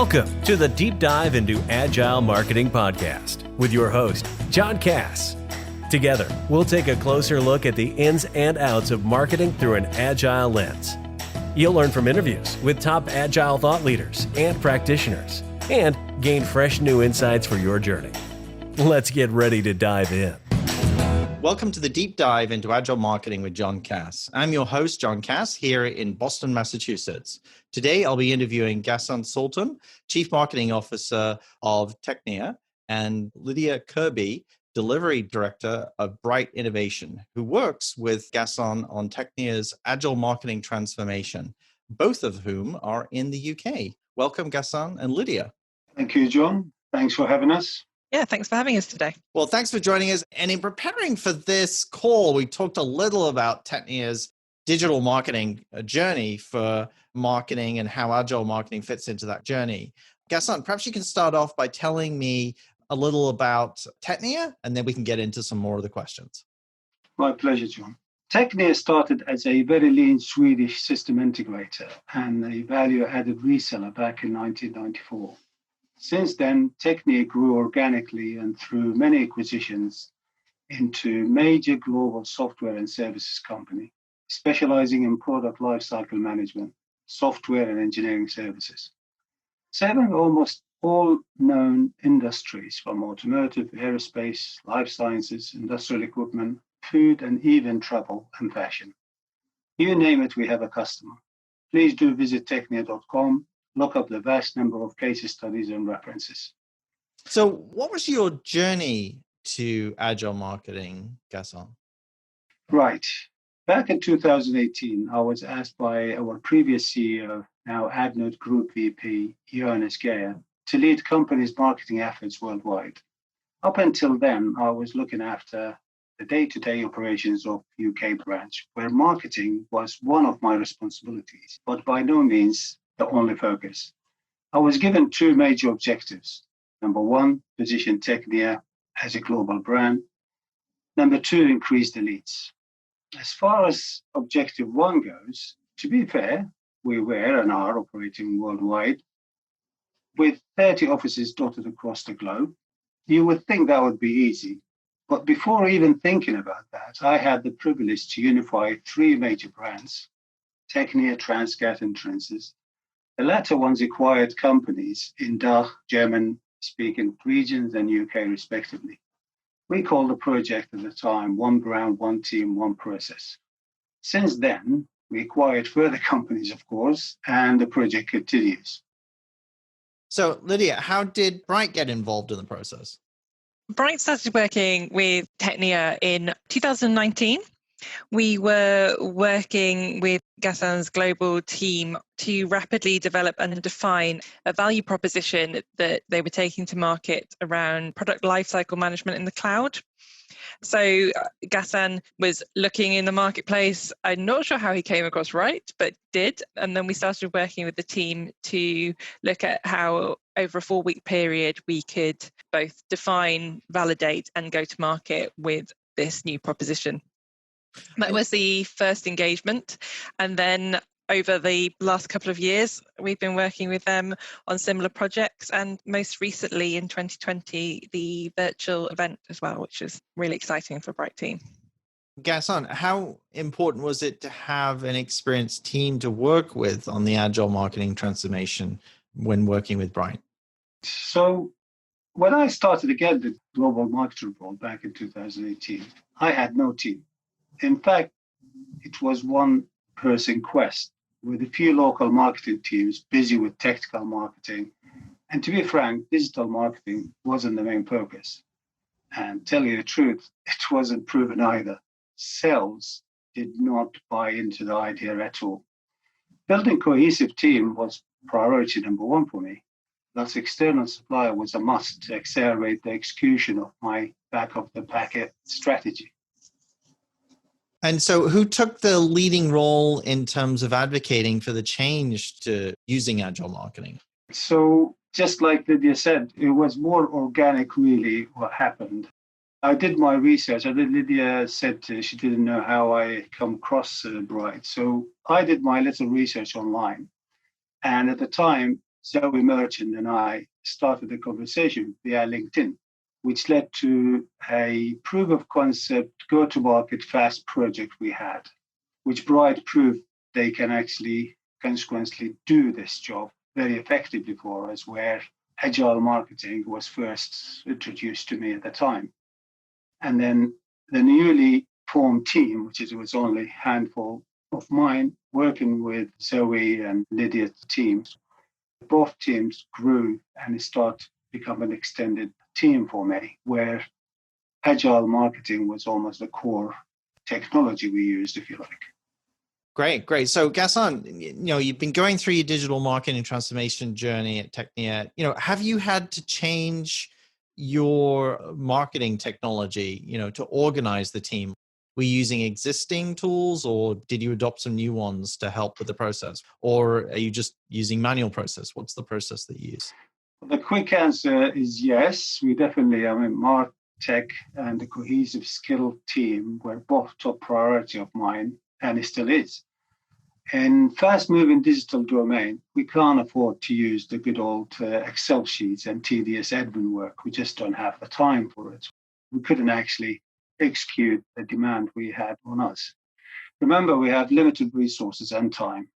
Welcome to the Deep Dive into Agile Marketing Podcast with your host, John Cass. Together, we'll take a closer look at the ins and outs of marketing through an Agile lens. You'll learn from interviews with top Agile thought leaders and practitioners and gain fresh new insights for your journey. Let's get ready to dive in. Welcome to the Deep Dive into Agile Marketing with John Cass. I'm your host, John Cass, here in Boston, Massachusetts. Today, I'll be interviewing Ghassan Sultan, Chief Marketing Officer of TECHNIA, and Lydia Kirby, Delivery Director of Bright Innovation, who works with Ghassan on TECHNIA's Agile Marketing Transformation, both of whom are in the UK. Welcome, Ghassan and Lydia. Thank you, John. Thanks for having us. Yeah, thanks for having us today. Well, thanks for joining us. And in preparing for this call, we talked a little about TECHNIA's digital marketing journey for marketing and how Agile marketing fits into that journey. Ghassan, perhaps you can start off by telling me a little about TECHNIA, and then we can get into some more of the questions. My pleasure, John. TECHNIA started as a very lean Swedish system integrator and a value-added reseller back in 1994. Since then, TECHNIA grew organically and through many acquisitions into major global software and services company, specializing in product lifecycle management, software and engineering services, serving almost all known industries from automotive, aerospace, life sciences, industrial equipment, food, and even travel and fashion. You name it, we have a customer. Please do visit technia.com. Look up the vast number of case studies and references. So what was your journey to Agile marketing, Ghassan? Right. Back in 2018, I was asked by our previous CEO, now Adnode Group VP, Johannes Geyer, to lead company's marketing efforts worldwide. Up until then, I was looking after the day-to-day operations of UK branch, where marketing was one of my responsibilities, but by no means the only focus. I was given two major objectives. Number one, position TECHNIA as a global brand. Number two, increase the leads. As far as objective one goes, to be fair, we were and are operating worldwide with 30 offices dotted across the globe. You would think that would be easy. But before even thinking about that, I had the privilege to unify three major brands, TECHNIA, Transcat, and Transys. The latter ones acquired companies in DACH, German-speaking regions, and UK, respectively. We called the project at the time One Brand, One Team, One Process. Since then, we acquired further companies, of course, and the project continues. So, Lydia, how did Bright get involved in the process? Bright started working with TECHNIA in 2019. We were working with Ghassan's global team to rapidly develop and define a value proposition that they were taking to market around product lifecycle management in the cloud. So Ghassan was looking in the marketplace. I'm not sure how he came across Bright, but did. And then we started working with the team to look at how over a 4-week period we could both define, validate, and go to market with this new proposition. That was the first engagement. And then over the last couple of years, we've been working with them on similar projects, and most recently in 2020, the virtual event as well, which is really exciting for Bright team. Ghassan, how important was it to have an experienced team to work with on the Agile marketing transformation when working with Bright? So when I started again the global marketing role back in 2018, I had no team. In fact, it was one-person quest with a few local marketing teams busy with technical marketing. And to be frank, digital marketing wasn't the main focus. And tell you the truth, it wasn't proven either. Sales did not buy into the idea at all. Building a cohesive team was priority number one for me. Thus, external supplier was a must to accelerate the execution of my back-of-the-packet strategy. And so who took the leading role in terms of advocating for the change to using Agile marketing? So just like Lydia said, it was more organic, really, what happened. I did my research. Lydia said she didn't know how I come across Bright. So I did my little research online. And at the time, Zoe Merchant and I started a conversation via LinkedIn, which led to a proof of concept go-to-market fast project we had, which bright proof they can actually consequently do this job very effectively for us, where Agile Marketing was first introduced to me at the time. And then the newly formed team, which was only a handful of mine, working with Zoe and Lydia's teams, both teams grew and it started to become an extended team for me, where Agile Marketing was almost the core technology we used, if you like. Great. So Ghassan, you've been going through your digital marketing transformation journey at TECHNIA. Have you had to change your marketing technology, to organize the team? Were you using existing tools, or did you adopt some new ones to help with the process? Or are you just using manual process? What's the process that you use? The quick answer is yes. We definitely, MarTech and the cohesive skill team were both top priority of mine, and it still is. In fast-moving digital domain, we can't afford to use the good old Excel sheets and tedious admin work. We just don't have the time for it. We couldn't actually execute the demand we had on us. Remember, we have limited resources and time.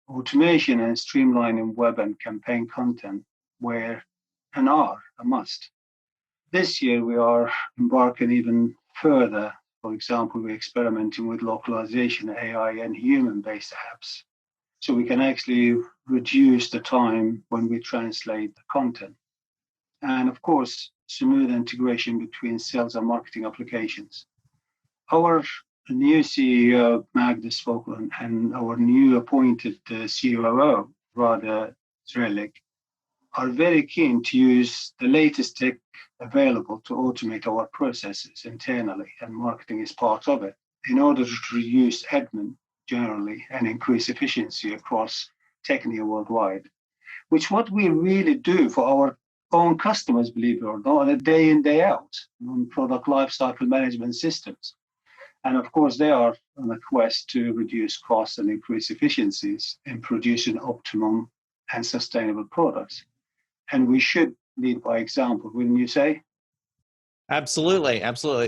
Automation and streamlining web and campaign content were and are a must. This year, we are embarking even further. For example, we're experimenting with localization, AI, and human-based apps. So we can actually reduce the time when we translate the content. And of course, smooth integration between sales and marketing applications. Our new CEO, Magnus Folkland, and our new appointed COO, Rada Zrelik, are very keen to use the latest tech available to automate our processes internally, and marketing is part of it, in order to reduce admin generally and increase efficiency across TECHNIA worldwide, which what we really do for our own customers, believe it or not, a day in, day out on product lifecycle management systems. And of course, they are on a quest to reduce costs and increase efficiencies in producing optimum and sustainable products. And we should lead by example, wouldn't you say? Absolutely.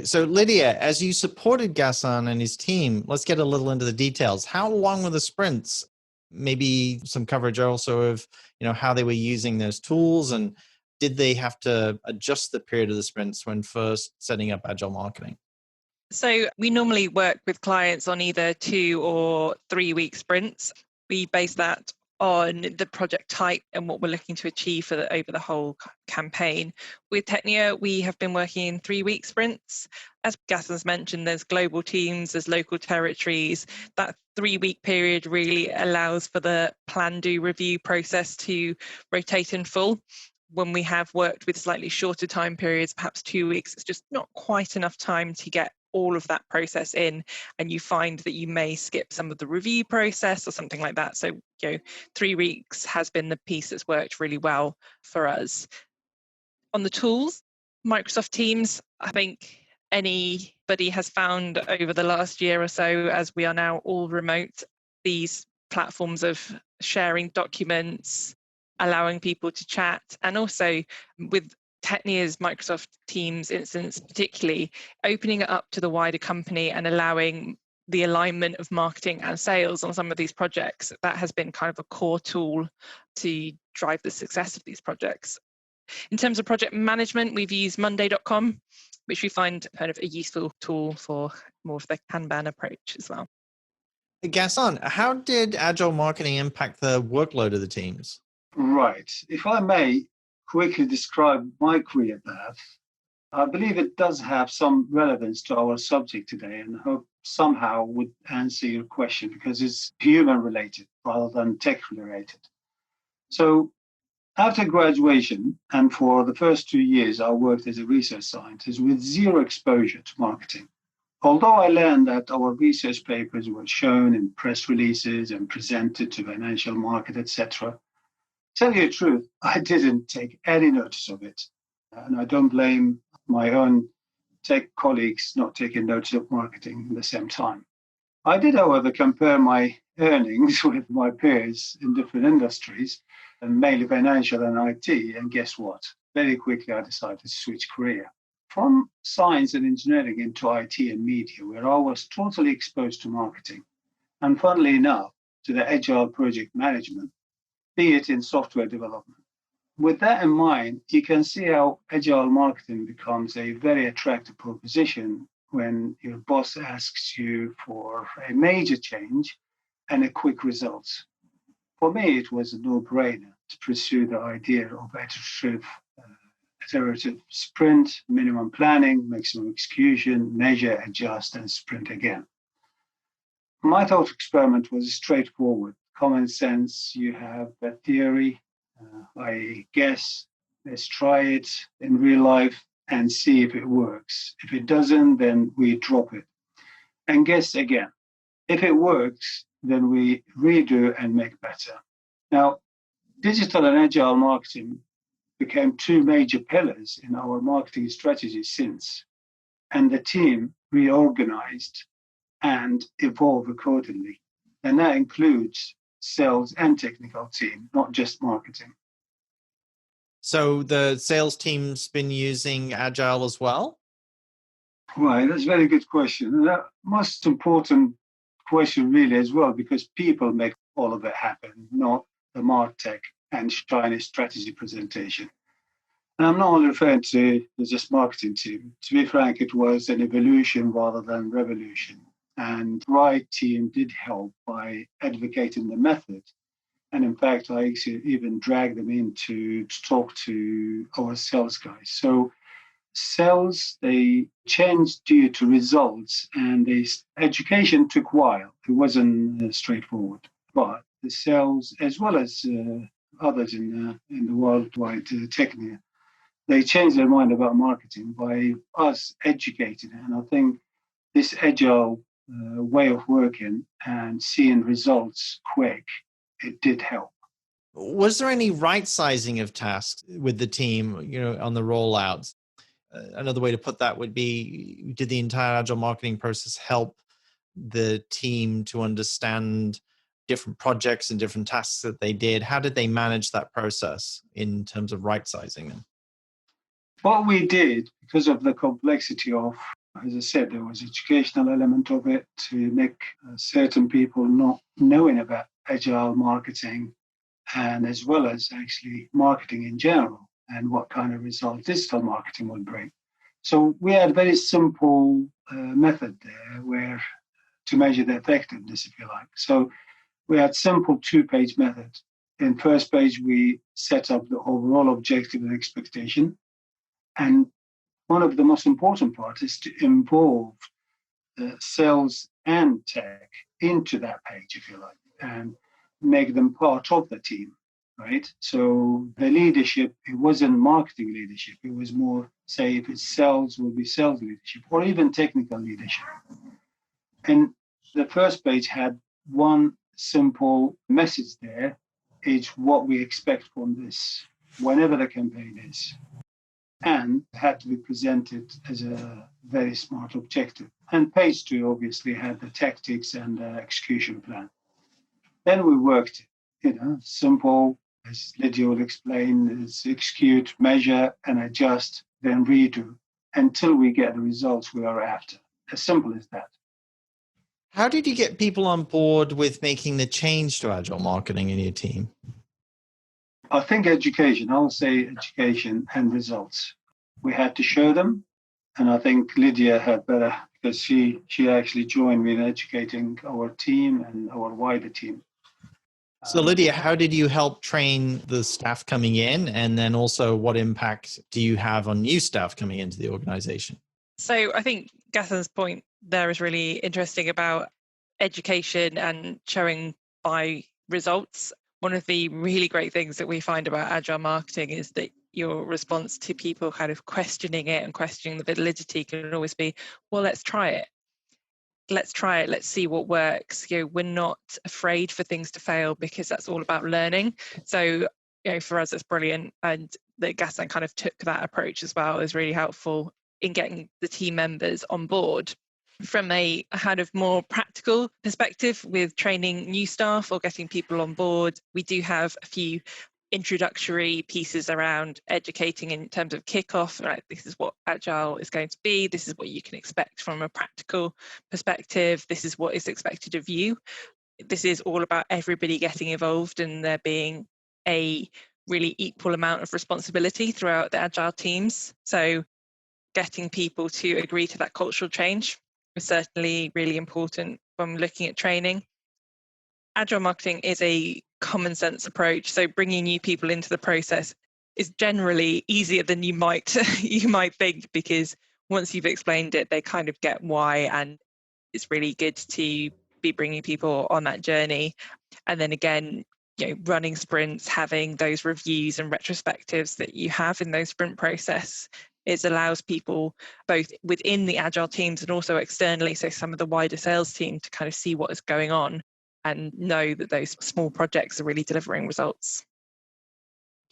So Lydia, as you supported Ghassan and his team, let's get a little into the details. How long were the sprints? Maybe some coverage also of, how they were using those tools, and did they have to adjust the period of the sprints when first setting up Agile Marketing? So we normally work with clients on either 2 or 3 week sprints. We base that on the project type and what we're looking to achieve over the whole campaign. With TECHNIA, we have been working in 3 week sprints. As Ghassan's mentioned, there's global teams, there's local territories. That 3 week period really allows for the plan, do, review process to rotate in full. When we have worked with slightly shorter time periods, perhaps 2 weeks, it's just not quite enough time to get all of that process in, and you find that you may skip some of the review process or something like that. So 3 weeks has been the piece that's worked really well for us. On the tools, Microsoft Teams, I think anybody has found over the last year or so, as we are now all remote, these platforms of sharing documents, allowing people to chat, and also with TECHNIA's Microsoft Teams instance, particularly opening it up to the wider company and allowing the alignment of marketing and sales on some of these projects. That has been kind of a core tool to drive the success of these projects. In terms of project management, we've used Monday.com, which we find kind of a useful tool for more of the Kanban approach as well. Ghassan, how did Agile Marketing impact the workload of the teams? Right. If I may quickly describe my career path, I believe it does have some relevance to our subject today, and I hope somehow would answer your question, because it's human related rather than tech related. So after graduation, and for the first 2 years, I worked as a research scientist with zero exposure to marketing. Although I learned that our research papers were shown in press releases and presented to financial market, etc., tell you the truth, I didn't take any notice of it. And I don't blame my own tech colleagues not taking notice of marketing at the same time. I did, however, compare my earnings with my peers in different industries, mainly financial and IT. And guess what? Very quickly, I decided to switch career from science and engineering into IT and media, where I was totally exposed to marketing. And funnily enough, to the agile project management, be it in software development. With that in mind, you can see how agile marketing becomes a very attractive proposition when your boss asks you for a major change and a quick results. For me, it was a no-brainer to pursue the idea of iterative sprint, minimum planning, maximum execution, measure, adjust, and sprint again. My thought experiment was straightforward. Common sense, you have that theory. I guess, let's try it in real life and see if it works. If it doesn't, then we drop it. And guess again. If it works, then we redo and make better. Now, digital and agile marketing became two major pillars in our marketing strategy since, and the team reorganized and evolved accordingly. And that includes sales and technical team, not just marketing. So the sales team's been using Agile as well? Right, that's a very good question. And the most important question really as well, because people make all of it happen, not the MarTech and shiny strategy presentation. And I'm not only referring to just marketing team. To be frank, it was an evolution rather than revolution. And right team did help by advocating the method. And in fact, I even dragged them in to talk to our sales guys. So sales, they changed due to results, and the education took a while. It wasn't straightforward. But the sales, as well as others in the worldwide TECHNIA, they changed their mind about marketing by us educating. And I think this agile way of working and seeing results quick, it did help. Was there any right sizing of tasks with the team, on the rollouts? Another way to put that would be, did the entire agile marketing process help the team to understand different projects and different tasks that they did? How did they manage that process in terms of right sizing them? What we did, because of the complexity of, as I said, there was educational element of it to make certain people not knowing about agile marketing, and as well as actually marketing in general and what kind of result digital marketing will bring. So we had a very simple method there where to measure the effectiveness, if you like. So we had simple 2-page method. In first page, we set up the overall objective and expectation. And one of the most important parts is to involve sales and tech into that page, if you like, and make them part of the team, right? So the leadership, it wasn't marketing leadership. It was more, say, if it's sales, will be sales leadership, or even technical leadership. And the first page had one simple message there. It's what we expect from this, whenever the campaign is, and had to be presented as a very smart objective. And page 2 obviously had the tactics and the execution plan. Then we worked, simple, as Lydia will explain, is execute, measure, and adjust, then redo, until we get the results we are after. As simple as that. How did you get people on board with making the change to agile marketing in your team? I think education, I'll say education and results. We had to show them, and I think Lydia had better, because she actually joined me in educating our team and our wider team. So Lydia, how did you help train the staff coming in? And then also, what impact do you have on new staff coming into the organization? So I think Ghassan's point there is really interesting about education and showing by results. One of the really great things that we find about agile marketing is that your response to people kind of questioning it and questioning the validity can always be, well, let's try it. Let's try it. Let's see what works. We're not afraid for things to fail, because that's all about learning. So, for us, it's brilliant. And that Ghassan kind of took that approach as well is really helpful in getting the team members on board. From a kind of more practical perspective with training new staff or getting people on board, we do have a few introductory pieces around educating in terms of kickoff, right? This is what Agile is going to be. This is what you can expect from a practical perspective. This is what is expected of you. This is all about everybody getting involved and there being a really equal amount of responsibility throughout the Agile teams. So getting people to agree to that cultural change is certainly really important when looking at training. Agile marketing is a common sense approach, so bringing new people into the process is generally easier than you might think, because once you've explained it, they kind of get why, and it's really good to be bringing people on that journey. And then again, running sprints, having those reviews and retrospectives that you have in those sprint process, it allows people both within the Agile teams and also externally, so some of the wider sales team, to kind of see what is going on and know that those small projects are really delivering results.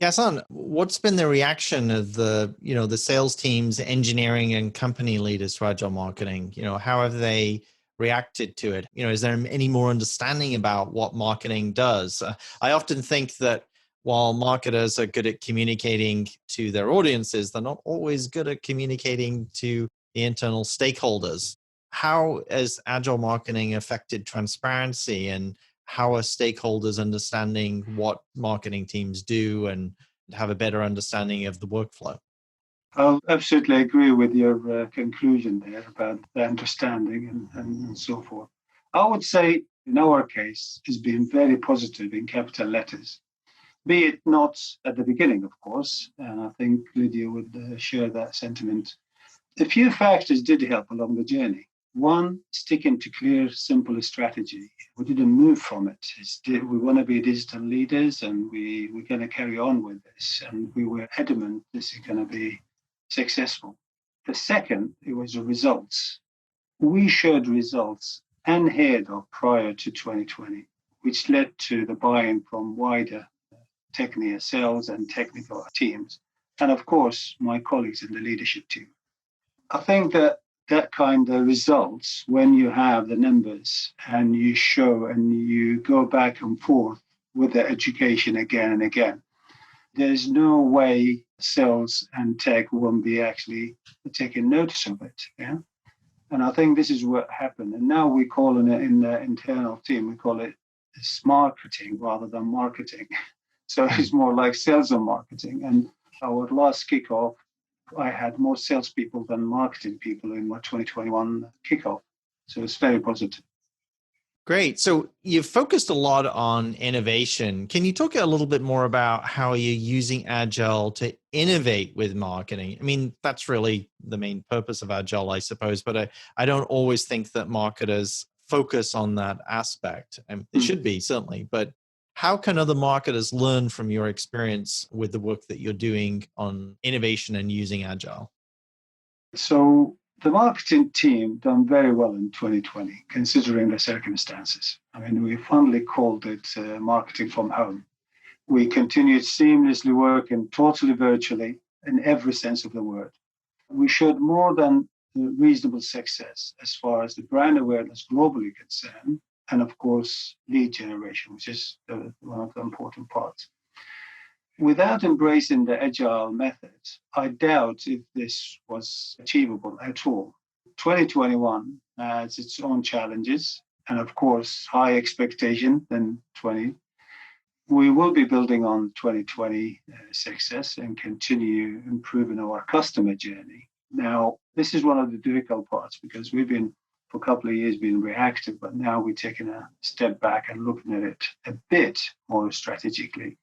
Ghassan, what's been the reaction of the sales teams, engineering, and company leaders to Agile marketing? How have they reacted to it? Is there any more understanding about what marketing does? I often think that while marketers are good at communicating to their audiences, they're not always good at communicating to the internal stakeholders. How has Agile marketing affected transparency, and how are stakeholders understanding what marketing teams do and have a better understanding of the workflow? I'll absolutely agree with your conclusion there about the understanding and so forth. I would say in our case, it's been very positive in capital letters, be it not at the beginning, of course, and I think Lydia would share that sentiment. A few factors did help along the journey. One, sticking to clear, simple strategy. We didn't move from it. We want to be digital leaders, and we're going to carry on with this. And we were adamant this is going to be successful. The second, it was the results. We showed results unheard of prior to 2020, which led to the buy-in from wider TECHNIA sales and technical teams, and of course, my colleagues in the leadership team. I think that kind of results, when you have the numbers and you show and you go back and forth with the education again and again, there's no way sales and tech won't be actually taking notice of it. Yeah. And I think this is what happened. And now we call it in the internal team, we call it smarketing rather than marketing. So it's more like sales and marketing. And our last kickoff, I had more salespeople than marketing people in my 2021 kickoff. So it's very positive. Great. So you've focused a lot on innovation. Can you talk a little bit more about how you're using Agile to innovate with marketing? I mean, that's really the main purpose of Agile, I suppose, but I don't always think that marketers focus on that aspect. And it should be, certainly, but how can other marketers learn from your experience with the work that you're doing on innovation and using Agile? So the marketing team done very well in 2020, considering the circumstances. I mean, we finally called it marketing from home. We continued seamlessly working totally virtually in every sense of the word. We showed more than reasonable success as far as the brand awareness globally concerned, and of course, lead generation, which is one of the important parts. Without embracing the Agile method, I doubt if this was achievable at all. 2021 has its own challenges, and of course, high expectation than 20. We will be building on 2020 success and continue improving our customer journey. Now, this is one of the difficult parts, because we've been for a couple of years being reactive, but now we're taking a step back and looking at it a bit more strategically.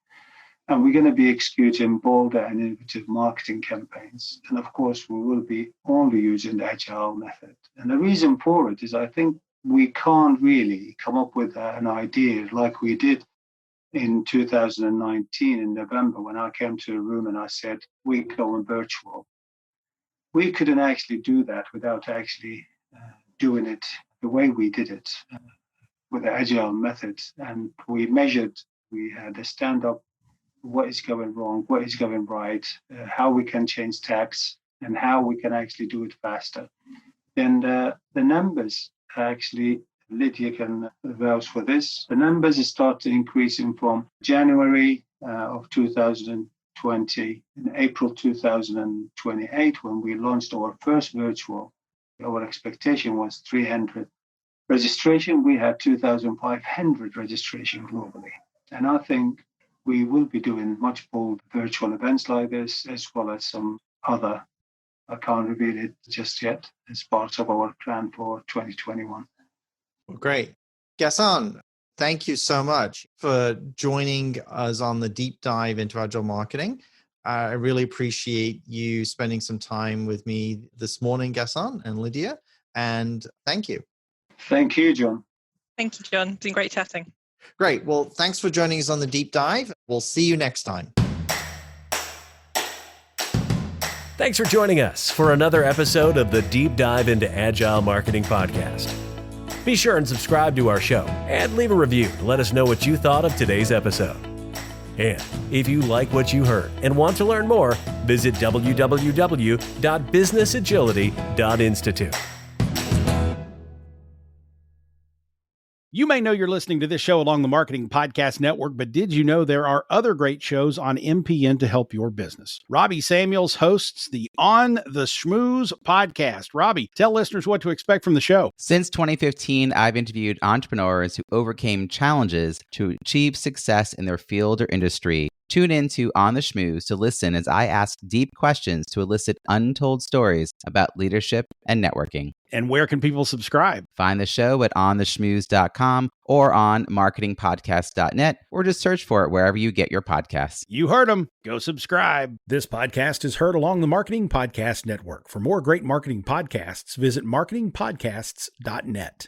And we're going to be executing bolder and innovative marketing campaigns. And of course, we will be only using the Agile method. And the reason for it is I think we can't really come up with an idea like we did in 2019 in November, when I came to a room and I said, we're going virtual. We couldn't actually do that without actually doing it the way we did it with the Agile method. And we measured, we had a stand-up, what is going wrong, what is going right, how we can change tax, and how we can actually do it faster. And the numbers actually, Lydia can vouch for this, the numbers start increasing from January of 2020, in April 2028, when we launched our first virtual, our expectation was 300 registration. We had 2,500 registration globally. And I think we will be doing much more virtual events like this, as well as some other. I can't reveal it just yet. It's part of our plan for 2021. Well, great. Ghassan, thank you so much for joining us on the deep dive into Agile marketing. I really appreciate you spending some time with me this morning, Ghassan and Lydia, and thank you. Thank you, John. Thank you, John. It's been great chatting. Great. Well, thanks for joining us on the deep dive. We'll see you next time. Thanks for joining us for another episode of the Deep Dive into Agile Marketing Podcast. Be sure and subscribe to our show and leave a review to let us know what you thought of today's episode. And if you like what you heard and want to learn more, visit www.businessagility.institute. You may know you're listening to this show along the Marketing Podcast Network, but did you know there are other great shows on MPN to help your business? Robbie Samuels hosts the On the Schmooze podcast. Robbie, tell listeners what to expect from the show. Since 2015, I've interviewed entrepreneurs who overcame challenges to achieve success in their field or industry. Tune in to On the Schmooze to listen as I ask deep questions to elicit untold stories about leadership and networking. And where can people subscribe? Find the show at ontheschmooze.com or on marketingpodcast.net, or just search for it wherever you get your podcasts. You heard them. Go subscribe. This podcast is heard along the Marketing Podcast Network. For more great marketing podcasts, visit marketingpodcasts.net.